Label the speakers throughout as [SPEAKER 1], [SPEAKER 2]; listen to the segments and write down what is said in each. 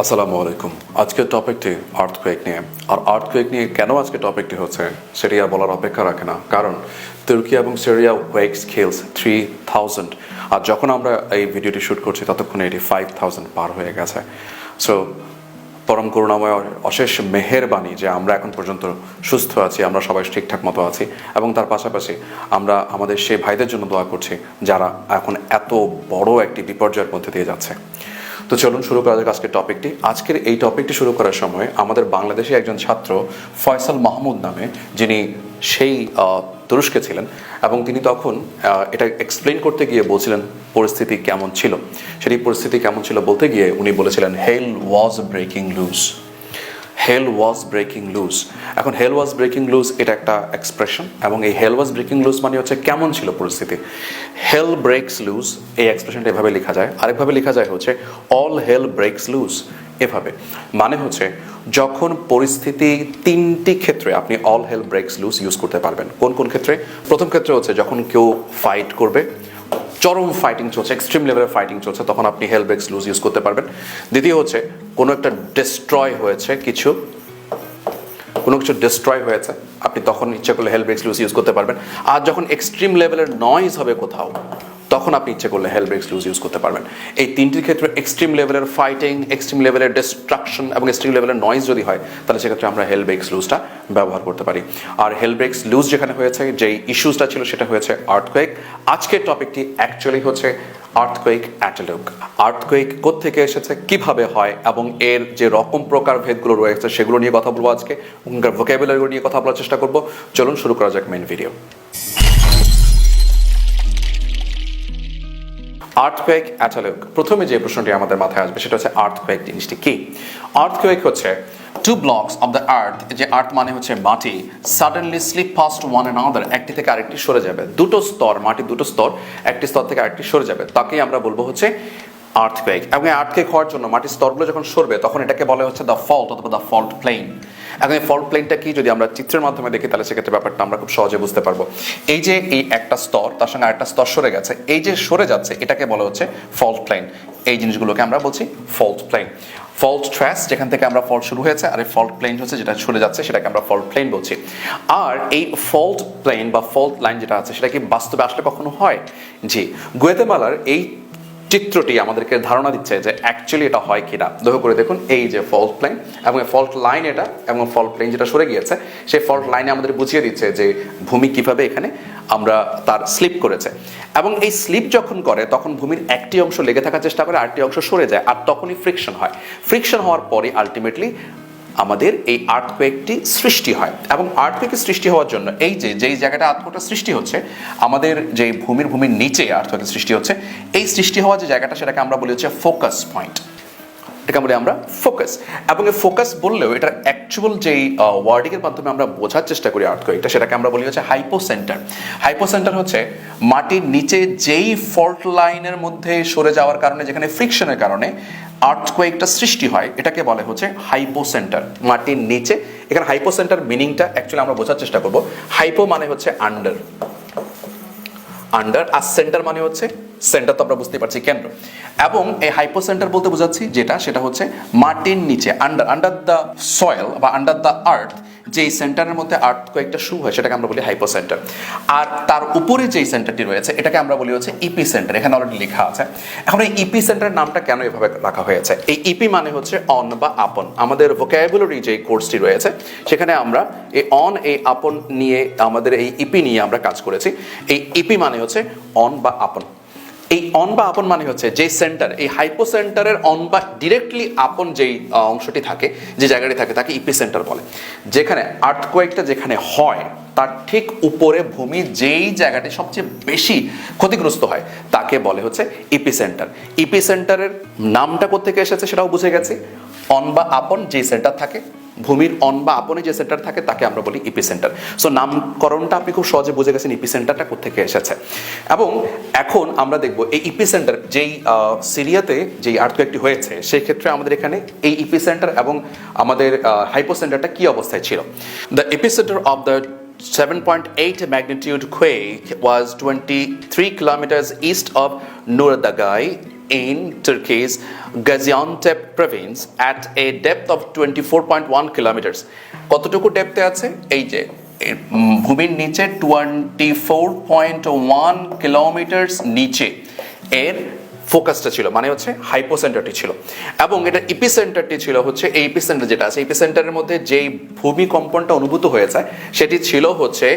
[SPEAKER 1] আসসালামু আলাইকুম। আজকের টপিকটি আর্থকুয়েক নিয়ে। আর আর্থকুয়েক নিয়ে কেন আজকে টপিকটি হচ্ছে সেরিয়া বলার অপেক্ষা রাখে না, কারণ তুর্কি এবং সিরিয়া ওয়েক স্কেলস 3000, আর যখন আমরা এই ভিডিওটি শ্যুট করছি ততক্ষণে এটি 5000 পার হয়ে গেছে। সো পরম করুণাময় অশেষ মেহেরবানি যে আমরা এখন পর্যন্ত সুস্থ আছি, আমরা সবাই ঠিকঠাক মতো আছি, এবং তার পাশাপাশি আমরা আমাদের সেই ভাইদের জন্য দোয়া করছি যারা এখন এত বড় একটি বিপর্যয়ের মধ্যে দিয়ে যাচ্ছে। তো চলুন শুরু করা যাক আজকের টপিকটি। আজকের এই টপিকটি শুরু করার সময় আমাদের বাংলাদেশে একজন ছাত্র ফয়সাল মাহমুদ নামে, যিনি সেই তুরস্কে ছিলেন, এবং তিনি তখন এটা এক্সপ্লেন করতে গিয়ে বলছিলেন পরিস্থিতি কেমন ছিল। সেটি পরিস্থিতি কেমন ছিল বলতে গিয়ে উনি বলেছিলেন হেল ওয়াজ ব্রেকিং লুজ। হেল ওয়াজ ব্রেকিং লুজ। এখন হেল ওয়াজ ব্রেকিং লুজ এটা একটা এক্সপ্রেশন, এবং এই হেল ওয়াজ ব্রেকিং লুজ মানে হচ্ছে কেমন ছিল পরিস্থিতি। হেল ব্রেকস লুজ এই এক্সপ্রেশনটা এভাবে লেখা যায়, আরেকভাবে লেখা যায় হচ্ছে অল হেল ব্রেকস লুজ। এভাবে মানে হচ্ছে যখন পরিস্থিতি তিনটি ক্ষেত্রে আপনি অল হেল ব্রেকস লুজ ইউজ করতে পারবেন। কোন কোন ক্ষেত্রে? প্রথম ক্ষেত্রে হচ্ছে যখন কেউ ফাইট করবে, চরম ফাইটিং চলছে, এক্সট্রিম লেভেলের ফাইটিং চলছে, তখন আপনি হেল ব্রেকস লুজ ইউজ করতে পারবেন। দ্বিতীয় হচ্ছে কোনো একটা ডিস্ট্রয় হয়েছে, কোনো কিছু ডিস্ট্রয় হয়েছে, আপনি তখন ইচ্ছে করলে হেল ব্রেকস লুজ ইউজ করতে পারবেন। আর যখন এক্সট্রিম লেভেলের নয়েজ হবে কোথাও, তখন আপনি ইচ্ছে করলে হেল ব্রেকস লুজ ইউজ করতে পারবেন। এই তিনটির ক্ষেত্রে এক্সট্রিম লেভেলের ফাইটিং, এক্সট্রিম লেভেলের ডিস্ট্রাকশন এবং এক্সট্রিম লেভেলের নয়েজ যদি হয়, তাহলে সেক্ষেত্রে আমরা হেল ব্রেকস লুজটা ব্যবহার করতে পারি। আর হেল ব্রেকস লুজ যেখানে হয়েছে, যেই ইস্যুসটা ছিল সেটা হয়েছে আর্থকুয়েক। আজকের টপিকটি অ্যাকচুয়ালি হচ্ছে আর্থকুয়েক অ্যাটালগ। আর্থকুয়েক কোত্থেকে এসেছে, কিভাবে হয়, এবং এর যে রকম প্রকার ভেদগুলো রয়েছে সেগুলো নিয়ে কথা বলবো আজকে, ওখানকার ভোকাবুলারিগুলো নিয়ে কথা বলার চেষ্টা করবো। চলুন শুরু করা যাক মেইন ভিডিও। আর্থকুয়েক অ্যাটালগ। প্রথমে যে প্রশ্নটি আমাদের মাথায় আসবে সেটা হচ্ছে আর্থকুয়েক জিনিসটি কি। আর্থকুয়েক হচ্ছে two blocks of the earth, যে আর্থ মানে হচ্ছে মাটি, suddenly slip past one another, একটি থেকে আরেকটি সরে যাবে। দুটো স্তর, মাটির দুটো স্তর, একটি স্তর থেকে আরেকটি সরে যাবে, তাকেই আমরা বলবো হচ্ছে আর্থকুয়েক। এবং এই আর্থকুয়েক হওয়ার জন্য মাটির স্তরগুলো যখন সরবে তখন এটাকে বলা হচ্ছে দ্য ফল্ট অথবা দ্য ফল্ট প্লেন। এখন এই ফল্ট প্লেনটা কি যদি আমরা চিত্রের মাধ্যমে দেখি তাহলে সেক্ষেত্রে ব্যাপারটা আমরা খুব সহজে বুঝতে পারবো। এই যে এই একটা স্তর, তার সঙ্গে আরেকটা স্তর সরে গেছে, এই যে সরে যাচ্ছে এটাকে বলা হচ্ছে ফল্ট প্লেন। এই জিনিসগুলোকে আমরা বলছি ফল্ট প্লেন। ফল্ট ট্র্যাস, যেখান থেকে আমরা ফল্ট শুরু হয়েছে, আর এই ফল্ট প্লেন হচ্ছে যেটা সরে যাচ্ছে, সেটাকে আমরা ফল্ট প্লেন বলছি। আর এই ফল্ট প্লেন বা ফল্ট লাইন যেটা আছে সেটা কি বাস্তবে আসলে কখনো হয়? জি, গুয়েতেমালার এই চিত্রটি আমাদেরকে ধারণা দিচ্ছে যে অ্যাকচুয়ালি এটা হয় কিনা। লক্ষ্য করে দেখুন, এই যে ফল্ট প্লেন এবং ফল্ট লাইন এটা, এবং ফল্ট প্লেন যেটা সরে গিয়েছে, সেই ফল্ট লাইনে আমাদের বুঝিয়ে দিচ্ছে যে ভূমি কিভাবে এখানে আমরা তার স্লিপ করেছে। এবং এই স্লিপ যখন করে তখন ভূমির একটি অংশ লেগে থাকার চেষ্টা করে, আরেকটি অংশ সরে যায়, আর তখনই ফ্রিকশন হয়। ফ্রিকশন হওয়ার পরে আলটিমেটলি আমাদের এই আর্থকুয়েকটি সৃষ্টি হয়। এবং আর্থকুয়েকের সৃষ্টি হওয়ার জন্য এই যে যেই জায়গাটা আর্থকুয়েকটা সৃষ্টি হচ্ছে, আমাদের যে ভূমির নিচে আর্থকুয়েকের সৃষ্টি হচ্ছে, এই সৃষ্টি হওয়া যে জায়গাটা সেটাকে আমরা বলি হচ্ছে ফোকাস পয়েন্ট। এটাকে বলি আমরা ফোকাস। এবং এই ফোকাস বললেও এটার অ্যাকচুয়াল যেই ওয়ার্ডিংয়ের মাধ্যমে আমরা বোঝার চেষ্টা করি আর্থকুয়েকটা, সেটাকে আমরা বলি হচ্ছে হাইপোসেন্টার। হাইপোসেন্টার হচ্ছে মাটির নিচে যেই ফল্ট লাইনের মধ্যে সরে যাওয়ার কারণে, যেখানে ফ্রিকশনের কারণে আর্থকুয়েকটা সৃষ্টি হয়, এটাকে বলে হচ্ছে হাইপোসেন্টার। মাটির নিচে, এখানে হাইপোসেন্টার মিনিংটা অ্যাকচুয়ালি আমরা বোঝার চেষ্টা করব। হাইপো মানে হচ্ছে আন্ডার, আন্ডার, আর সেন্টার মানে হচ্ছে সেন্টার, তো আমরা বুঝতেই পারছি কেন্দ্র। এবং এই হাইপোসেন্টার বলতে বোঝাচ্ছি সেটা হচ্ছে মাটির নিচে, আন্ডার দ্য সয়েল বা আন্ডার দ্য আর্থ, যেই সেন্টারের মধ্যে আর্থকুয়েকটা শুরু হয় সেটাকে আমরা বলি হাইপোসেন্টার। আর তার উপরে যেই সেন্টারটি রয়েছে এটাকে আমরা বলি হচ্ছে ইপি সেন্টার। এখানে অলরেডি লেখা আছে। এখন এই ইপি সেন্টারের নামটা কেন এভাবে রাখা হয়েছে? এই ইপি মানে হচ্ছে অন বা আপন। আমাদের ভোকাবুলারি যে কোর্সটি রয়েছে সেখানে আমরা এই অন, এই আপন নিয়ে, আমাদের এই ইপি নিয়ে আমরা কাজ করেছি। এই ইপি মানে হচ্ছে অন বা আপন। এই অন বা আপন মানে হচ্ছে যে সেন্টার, এই হাইপোসেন্টারের অন বা ডিরেক্টলি আপন যেই অংশটি থাকে, যে জায়গাটি থাকে, তাকে ইপি সেন্টার বলে। যেখানে আর্থকুয়েকটা যেখানে হয় তার ঠিক উপরে ভূমি যেই জায়গাটি সবচেয়ে বেশি ক্ষতিগ্রস্ত হয় তাকে বলে হচ্ছে ইপি সেন্টার। ইপি সেন্টারের নামটা কোত্থেকে এসেছে সেটাও বুঝে গেছি। অন বা আপন যে সেন্টার থাকে, ভূমির অন বা আপনে যে সেন্টার থাকে তাকে আমরা বলি ইপি সেন্টার। সো নামকরণটা আপনি খুব সহজে বুঝে গেছেন ইপি সেন্টারটা কোত্থেকে এসেছে। এবং এখন আমরা দেখব এই ইপি সেন্টার যেই সিরিয়াতে যেই আর্থকুয়েকটি হয়েছে সেই ক্ষেত্রে আমাদের এখানে এই ইপি সেন্টার এবং আমাদের হাইপো সেন্টারটা কি অবস্থায় ছিল। The epicentre of the 7.8 magnitude quake was 23 kilometers east of Nuradagai in Turkey's Gaziantep province at a depth of 24.1 kilometers. কতটুকু ডেপথে আছে? এই যে ভূমির নিচে 24.1 কিলোমিটার্স নিচে এর ফোকাসটা ছিল, মানে হচ্ছে হাইপোসেন্টারটি ছিল, এবং এটা ইপিসেন্টারটি ছিল হচ্ছে এই ইপিসেন্টার যেটা আছে ইপিসেন্টারের মধ্যে যেই ভূমিকম্পনটা অনুভূত হয়েছে সেটি ছিল হচ্ছে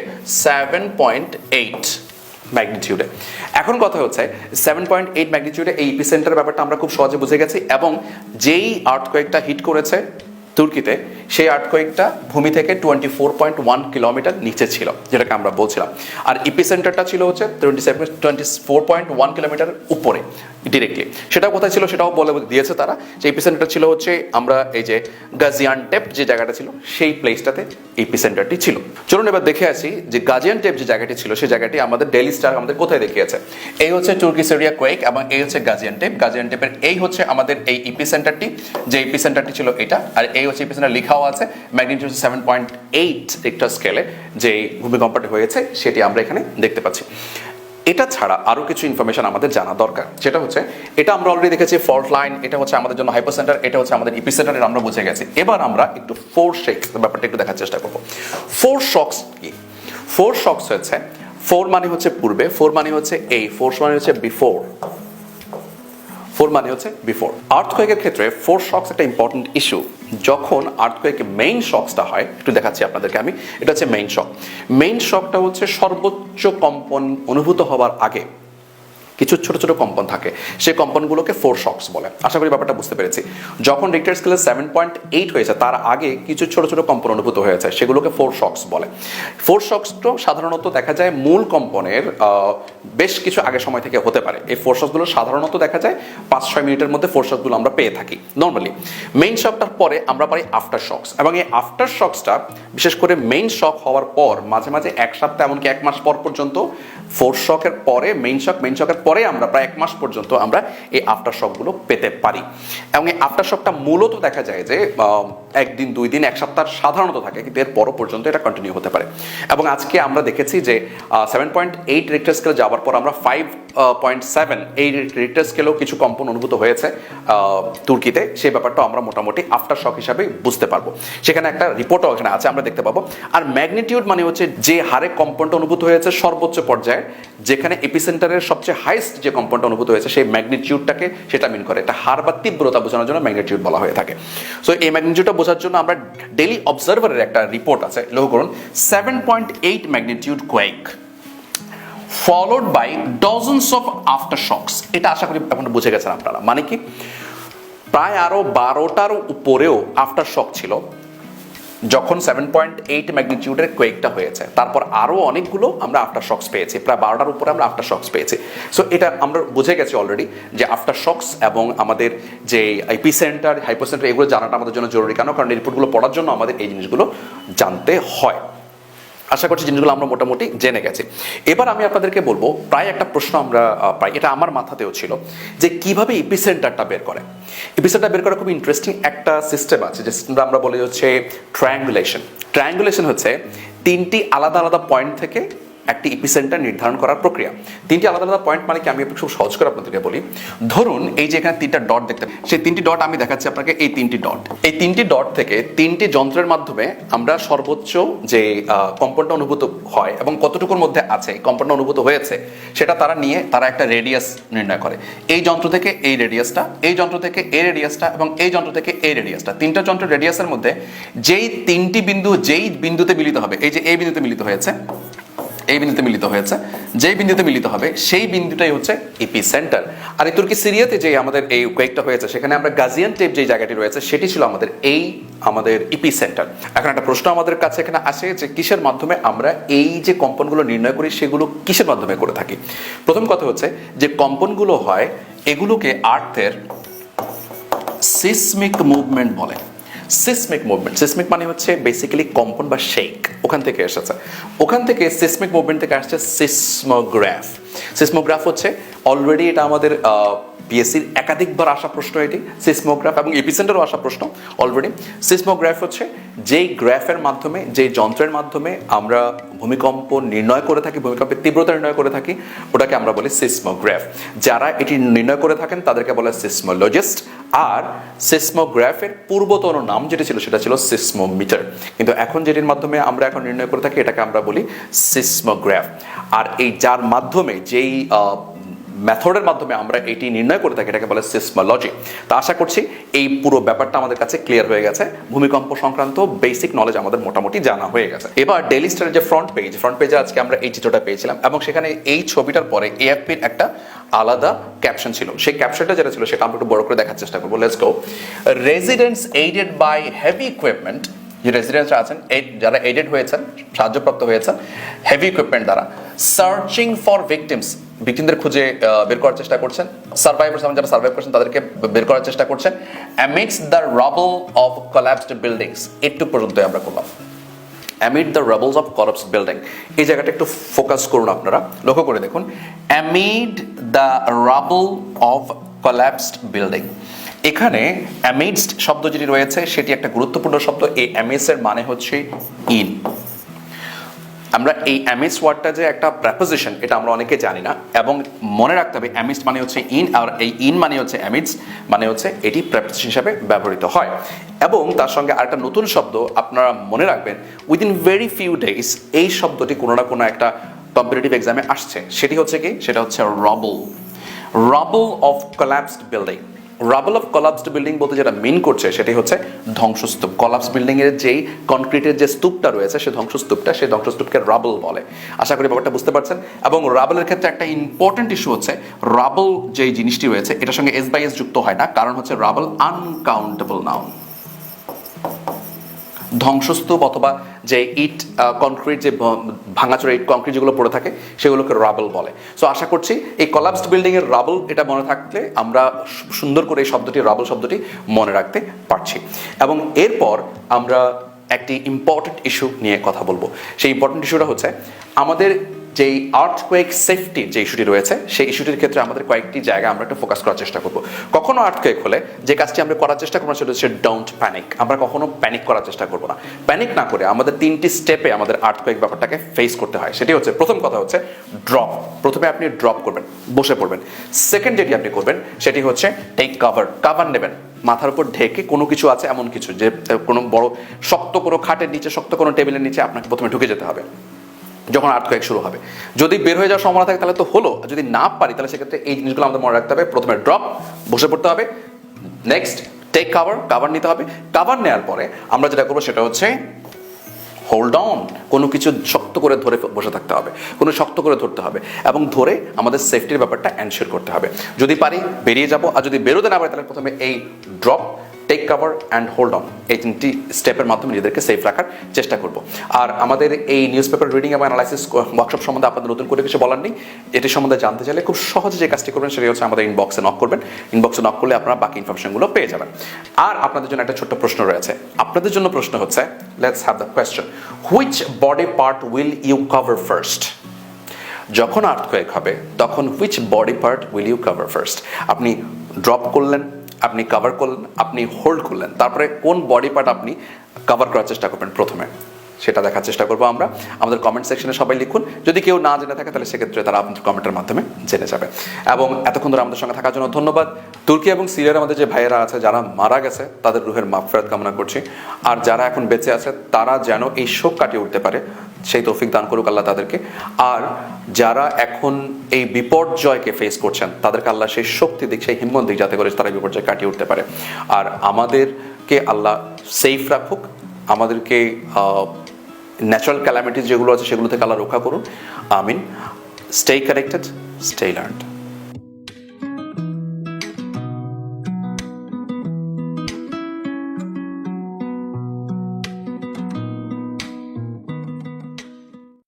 [SPEAKER 1] 7.8 ম্যাগনিটিউডে। এখন কথা হচ্ছে 7.8 ম্যাগনিটিউডে এই ইপিসেন্টারের ব্যাপারটা আমরা খুব সহজে বুঝে গেছি, এবং যেই আর্থকোয়েকটা হিট করেছে তুর্কিতে সেই আর্থকোয়েকটা ভূমি থেকে 24.1 কিলোমিটার নিচে ছিল, যেটাকে আমরা বলছিলাম। আর ইপিসেন্টারটা ছিল হচ্ছে 24.1 কিলোমিটার উপরে ডিরেক্টলি। সেটা কোথায় ছিল সেটাও বলে দিয়েছে তারা, যে ইপিসেন্টার ছিল হচ্ছে আমরা এই যে গাজিয়ানটেপ যে জায়গাটা ছিল সেই প্লেসটাতে ইপিসেন্টারটি ছিল। চলুন এবার দেখে আসি যে গাজিয়ানটেপ যে জায়গাটি ছিল সেই জায়গাটি আমাদের ডেইলি স্টার আমাদের কোথায় দেখিয়েছে। এই হচ্ছে তুর্কি সেরিয়া কোয়েক এবং এই হচ্ছে গাজিয়ানটেপ। গাজিয়ানটেপের এই হচ্ছে আমাদের এই ইপিসেন্টারটি, যে ইপিসেন্টারটি ছিল এটা, আর এই হচ্ছে ইপিসেন্টার লেখাও আছে ম্যাগনিটিউড 7.8 রিক্টার স্কেলে যে ভূমিকম্পটি হয়েছে সেটি আমরা এখানে দেখতে পাচ্ছি। এটা ছাড়া আরো কিছু ইনফরমেশন আমাদের জানা দরকার, যেটা হচ্ছে এটা আমরা অলরেডি দেখেছি ফল্ট লাইন, এটা হচ্ছে আমাদের জন্য হাইপোসেন্টার, এটা হচ্ছে আমাদের ইপিসেন্টার, এটা আমরা বুঝে গেছি। এবার আমরা একটু ফোর্স শেকস ব্যাপারটা একটু দেখার চেষ্টা করব। ফোর্স শকস কি? ফোর্স শকস হচ্ছে, ফোর মানে হচ্ছে পূর্বে, ফোর মানে হচ্ছে এই, ফোর্স মানে হচ্ছে বিফোর, ফোর মানে হচ্ছে বিফোর। আর্থকোয়েকের ক্ষেত্রে ফোর্স শকস একটা ইম্পর্টেন্ট ইস্যু। যখন আর্থকোয়েকে মেইন শকসটা হয়, একটু দেখাচ্ছি আপনাদেরকে আমি, এটা হচ্ছে মেইন শক। মেইন শকটা হচ্ছে সর্বোচ্চ কম্পন অনুভূত হওয়ার আগে কিছু ছোট ছোট কম্পন থাকে, সেই কম্পনগুলোকে ফোর্স শকস বলে। আশা করি ব্যাপারটা বুঝতে পেরেছি। যখন রিক্টার স্কেলে 7.8 হয়েছে তার আগে কিছু ছোট ছোট কম্পন অনুভূত হয়েছে, সেগুলোকে ফোর্স শকস বলে। ফোর্স শকসটা সাধারণত দেখা যায় মূল কম্পনের বেশ কিছু আগে সময় থেকে হতে পারে। এই ফোর্স শকসগুলো সাধারণত দেখা যায় 5-6 মিনিটের মধ্যে ফোর্স শকসগুলো আমরা পেয়ে থাকি নর্মালি। মেইন শকটার পরে আমরা পাই আফটার শকস, এবং এই আফটার শকসটা বিশেষ করে মেইন শক হওয়ার পর মাঝে মাঝে এক সপ্তাহ এমনকি 1 মাস পর পর্যন্ত ফোর্স শকের পরে মেইন শকের পরে আমরা প্রায় 1 মাস পর্যন্ত আমরা এই আফটার শকগুলো পেতে পারি। এবং এই আফটার শকটা মূলত দেখা যায় যে 1 দিন 2 দিন 1 সপ্তাহ সাধারণত থাকে, কিন্তু এর পরও পর্যন্ত এটা কন্টিনিউ হতে পারে। এবং আজকে আমরা দেখেছি যে 7.8 রিক্টার স্কেলে যাওয়ার পর আমরা 5.7 এই রিক্টার স্কেলেও কিছু কম্পন অনুভূত হয়েছে তুর্কিতে, সেই ব্যাপারটা আমরা মোটামুটি আফটার শক হিসাবে বুঝতে পারবো। সেখানে একটা রিপোর্টও এখানে আছে, আমরা দেখতে পাবো। আর ম্যাগনিটিউড মানে হচ্ছে যে হারে কম্পনটা অনুভূত হয়েছে সর্বোচ্চ পর্যায়ে, যেখানে এপিসেন্টারের সবচেয়ে হাইস্ট যে কম্পনটা অনুভূত হয়েছে সেই ম্যাগনিটিউডটাকে সেটা মিন করে। এটা হার বা তীব্রতা বোঝানোর জন্য ম্যাগনিটিউড বলা হয়ে থাকে। সো এই ম্যাগনিটিউডটা বোঝার জন্য আমরা ডেইলি অবজারভারের একটা রিপোর্ট আছে, লক্ষ্য করুন, 7.8 magnitude quake followed by dozens of aftershocks. এটা আশা করি এখন বুঝে গেছেন আপনারা। মানে কি, প্রায় আরো 12টার উপরেও আফটার শক ছিল যখন 7.8 ম্যাগনিটিউডের কোয়েকটা হয়েছে। তারপর আরো অনেকগুলো আমরা আফটার শকস পেয়েছি, প্রায় 12টার উপরে আমরা আফটার শকস পেয়েছি। সো এটা আমরা বুঝে গেছি অলরেডি যে আফটার শকস এবং আমাদের যে এপিসেন্টার হাইপোসেন্টার এগুলো জানাটা আমাদের জন্য জরুরি। কেন? কারণ এই রিপোর্টগুলো পড়ার জন্য আমাদের এই জিনিসগুলো জানতে হয়। আশা করছি জিনিসগুলো আমরা মোটামুটি জেনে গেছি। এবার আমি আপনাদেরকে বলবো, প্রায় একটা প্রশ্ন আমরা পাই, এটা আমার মাথাতেও ছিল, যে কিভাবে এপিসেন্টারটা বের করে। এপিসেন্টার বের করা খুব ইন্টারেস্টিং একটা সিস্টেম আছে, যে সিস্টেমটা আমরা বলি হচ্ছে ট্রায়াঙ্গুলেশন। ট্রায়াঙ্গুলেশন হচ্ছে 3টি আলাদা আলাদা পয়েন্ট থেকে একটি এপিসেন্টার নির্ধারণ করার প্রক্রিয়া। 3টি আলাদা আলাদা পয়েন্ট মানে কি, আমি খুব সহজ করে আপনাদেরকে বলি। ধরুন এই যে এখানে 3টা ডট দেখতে, সেই 3টি ডট আমি দেখাচ্ছি আপনাকে। এই 3টি ডট, এই 3টি ডট থেকে 3টি যন্ত্রের মাধ্যমে আমরা সর্বোচ্চ যে কম্পনটা অনুভূত হয় এবং কতটুকুর মধ্যে আছে কম্পনটা অনুভূত হয়েছে সেটা তারা নিয়ে তারা একটা রেডিয়াস নির্ণয় করে। এই যন্ত্র থেকে এই রেডিয়াসটা, এই যন্ত্র থেকে এই রেডিয়াসটা এবং এই যন্ত্র থেকে এই রেডিয়াসটা, 3টা যন্ত্রের রেডিয়াসের মধ্যে যেই 3টি বিন্দু যেই বিন্দুতে মিলিত হবে, এই যে এই বিন্দুতে মিলিত হয়েছে, এই বিন্দুতে মিলিত হয়েছে, যেই বিন্দুতে মিলিত হবে সেই বিন্দুটাই হচ্ছে এপিসেন্টার। আর এই তুর্কি সিরিয়াতে যে আমাদের এই কোয়েকটা হয়েছে সেখানে আমরা গাজিয়ানটেপ যে জায়গাটি রয়েছে সেটি ছিল আমাদের এপিসেন্টার। এখন একটা প্রশ্ন আমাদের কাছে এখানে আসে যে কিসের মাধ্যমে আমরা এই যে কম্পনগুলো নির্ণয় করি সেগুলো কিসের মাধ্যমে করে থাকি। প্রথম কথা হচ্ছে যে কম্পনগুলো হয় এগুলোকে আর্থের সিসমিক মুভমেন্ট বলে। সিসমিক মুভমেন্ট, সিসমিক মানে হচ্ছে বেসিক্যালি কম্পন বা শেক, ওখান থেকে এসেছে। ওখান থেকে সিসমিক মুভমেন্ট থেকে আসছে সিসমোগ্রাফ। সিসমোগ্রাফ হচ্ছে অলরেডি এটা আমাদের পিএসসির একাধিকবার আসা প্রশ্ন, এটি সিসমোগ্রাফ এবং এপিসেন্টারও আসা প্রশ্ন অলরেডি। সিসমোগ্রাফ হচ্ছে যেই গ্রাফের মাধ্যমে, যেই যন্ত্রের মাধ্যমে আমরা ভূমিকম্প নির্ণয় করে থাকি, ভূমিকম্পের তীব্রতা নির্ণয় করে থাকি, ওটাকে আমরা বলি সিসমোগ্রাফ। যারা এটি নির্ণয় করে থাকেন তাদেরকে বলে সিসমোলজিস্ট। আর সিসমোগ্রাফের পূর্বতন নাম যেটা ছিল সেটা ছিল সিসমোমিটার, কিন্তু এখন যেটির মাধ্যমে আমরা এখন নির্ণয় করে থাকি এটাকে আমরা বলি সিসমোগ্রাফ। আর এই যার মাধ্যমে, যেই মেথডের মাধ্যমে আমরা এটি নির্ণয় করে থাকি এটাকে বলে সিসমোলজি। তো আশা করছি এই পুরো ব্যাপারটা আমাদের কাছে ক্লিয়ার হয়ে গেছে, ভূমিকম্প সংক্রান্ত বেসিক নলেজ আমাদের মোটামুটি জানা হয়ে গেছে। এবার ডেইলি স্টারের যে ফ্রন্ট পেজে আজকে আমরা এই চিত্রটা পেয়েছিলাম এবং সেখানে এই ছবিটার পরে এএফপির একটা আলাদা ক্যাপশন ছিল। সেই ক্যাপশনটা যেটা ছিল সেটা আমরা একটু বড় করে দেখার চেষ্টা করবো। Let's go. Residents aided by heavy equipment, যে রেসিডেন্টরা আছেন, যারা এডেড হয়েছেন, সাহায্যপ্রাপ্ত হয়েছেন হেভি ইকুইপমেন্ট দ্বারা, সার্চিং ফর ভিকটিমস, ভিকটিমদের খুঁজে বের করার চেষ্টা করছেন, সার্ভাইভার্স এবং যারা সার্ভাইভ করছেন তাদেরকে বের করার চেষ্টা করছেন, amids the rubble of collapsed buildings. একটু পর্যন্তই আমরা করলাম, amid the rubbles of collapsed building. এই জায়গাটা একটু ফোকাস করুন, আপনারা লক্ষ্য করে দেখুন, amid the rubble of collapsed building. এখানে অ্যামিডস্ট শব্দ যেটি রয়েছে সেটি একটা গুরুত্বপূর্ণ শব্দ। এই অ্যামিডস এর মানে হচ্ছে ইন। আমরা এই অ্যামিডস ওয়ার্ডটা যে একটা প্রেপোজিশন এটা আমরা অনেকে জানি না, এবং মনে রাখতে হবে অ্যামিডস মানে হচ্ছে ইন, আর এই ইন মানে হচ্ছে অ্যামিডস মানে হচ্ছে এটি প্রেপোজিশন হিসাবে ব্যবহৃত হয়। এবং তার সঙ্গে আরেকটা নতুন শব্দ আপনারা মনে রাখবেন, উইদিন ভেরি ফিউ ডেজ এই শব্দটি কোনো না কোনো একটা কম্পিটিটিভ এক্সামে আসছে। সেটি হচ্ছে কি? সেটা হচ্ছে rubble, rubble of collapsed building. Rubble of collapsed building বলতে যেটা মিন করছে সেটি হচ্ছে ধ্বংসস্তূপ। কোলাপস বিল্ডিং এর যেই কনক্রিটের যে স্তূপটা রয়েছে, সেই ধ্বংসস্তূপকে রাবল বলে। আশা করি ব্যাপারটা বুঝতে পারছেন। এবং রাবলের ক্ষেত্রে একটা ইম্পর্টেন্ট ইস্যু হচ্ছে, রাবল যেই জিনিসটি রয়েছে এটার সঙ্গে এস বাই এস যুক্ত হয় না, কারণ হচ্ছে রাবল আনকাউন্টেবল নাউন। ধ্বংসস্তূপ অথবা যে ইট কনক্রিট, যে ভাঙাচোরা ইট কনক্রিট যেগুলো পড়ে থাকে সেগুলোকে রাবল বলে। সো আশা করছি এই কোলাপসড বিল্ডিং এর রাবল এটা মনে থাকলে আমরা সুন্দর করে এই শব্দটি, রাবল শব্দটি মনে রাখতে পারছি। এবং এরপর আমরা একটি ইম্পর্টেন্ট ইস্যু নিয়ে কথা বলবো। সেই ইম্পর্টেন্ট ইস্যুটা হচ্ছে আমাদের যেই আর্থকোয়েক সেফটি যে ইস্যুটি রয়েছে, সেই ইস্যুটির ক্ষেত্রে আমাদের কয়েকটি জায়গা আমরা একটু ফোকাস করার চেষ্টা করবো। কখনো আর্থকোয়েক হলে যে কাজটি আমরা করার চেষ্টা করবো সেটা হচ্ছে ডোন্ট প্যানিক। আমরা কখনো প্যানিক করার চেষ্টা করবো না। প্যানিক না করে আমাদের 3টি স্টেপে আমাদের আর্থকোয়েক ব্যাপারটাকে ফেস করতে হয়। সেটি হচ্ছে, প্রথম কথা হচ্ছে ড্রপ। প্রথমে আপনি ড্রপ করবেন, বসে পড়বেন। সেকেন্ড যেটি আপনি করবেন সেটি হচ্ছে টেক কাভার, কাভার নেবেন। মাথার উপর ঢেকে কোনো কিছু আছে এমন কিছু, যে কোনো বড় শক্ত কোনো খাটের নিচে, শক্ত কোনো টেবিলের নিচে আপনাকে প্রথমে ঢুকে যেতে হবে যখন আর্থকোয়েক শুরু হবে। যদি বের হয়ে যাওয়ার সম্ভাবনা থাকে তাহলে তো হলো, যদি না পারি তাহলে সেক্ষেত্রে এই জিনিসগুলো আমাদের মনে রাখতে হবে। প্রথমে ড্রপ, বসে পড়তে হবে। নেক্সট টেক কাভার, কাভার নিতে হবে। কাভার নেওয়ার পরে আমরা যেটা করবো সেটা হচ্ছে হোল্ড অন, কোনো কিছু শক্ত করে ধরে বসে থাকতে হবে, কোনো শক্ত করে ধরতে হবে এবং ধরে আমাদের সেফটির ব্যাপারটা এনশিওর করতে হবে। যদি পারি বেরিয়ে যাব, আর যদি বেরোতে না পারি তাহলে প্রথমে এই drop, take cover and hold on, এই 3টি স্টেপের মাধ্যমে নিজেদেরকে সেফ রাখার চেষ্টা করব। আর আমাদের এই নিউজ পেপার রিডিং এবং অ্যানালাইসিস ওয়ার্কশপ সম্বন্ধে আপনাদের নতুন করে কিছু বলার নেই। এটি সম্বন্ধে জানতে চাইলে খুব সহজে যে কাজটি করবেন সেটি হচ্ছে আমাদের ইনবক্সে নক করবেন। ইনবক্সে নক করলে আপনারা বাকি ইনফরমেশনগুলো পেয়ে যাবেন। আর আপনাদের জন্য একটা ছোট্ট প্রশ্ন রয়েছে। আপনাদের জন্য প্রশ্ন হচ্ছে, let's have the question, which body part will you cover first? যখন আর্থকোয়েক হবে তখন which body part will you cover first? আপনি ড্রপ করলেন, আপনি কাভার করলেন, আপনি হোল্ড করলেন, তারপরে কোন বডি পার্ট আপনি কভার করার চেষ্টা করবেন প্রথমে, সেটা দেখার চেষ্টা করবো আমরা। আমাদের কমেন্ট সেকশনে সবাই লিখুন। যদি কেউ না জেনে থাকে তাহলে সেক্ষেত্রে তারা আপনাদের কমেন্টের মাধ্যমে জেনে যাবে। এবং এতক্ষণ ধরে আমাদের সঙ্গে থাকার জন্য ধন্যবাদ। তুর্কি এবং সিরিয়ার আমাদের যে ভাইয়েরা আছে যারা মারা গেছে তাদের রুহের মাগফিরাত কামনা করছি। আর যারা এখন বেঁচে আছে তারা যেন এই শোক কাটিয়ে উঠতে পারে, সেই তৌফিক দান করুক আল্লাহ তাদেরকে। আর যারা এখন এই বিপর্যয়কে ফেস করছেন তাদেরকে আল্লাহ সেই শক্তি দিক, সেই হিম্মত দিক, যাতে করে তারা বিপর্যয় কাটিয়ে উঠতে পারে। আর আমাদেরকে আল্লাহ সেফ রাখুক, আমাদেরকে ন্যাচারাল ক্যালামিটিস যেগুলো আছে সেগুলো থেকে আল্লাহ রক্ষা করুন। আমিন। Stay connected, stay learned.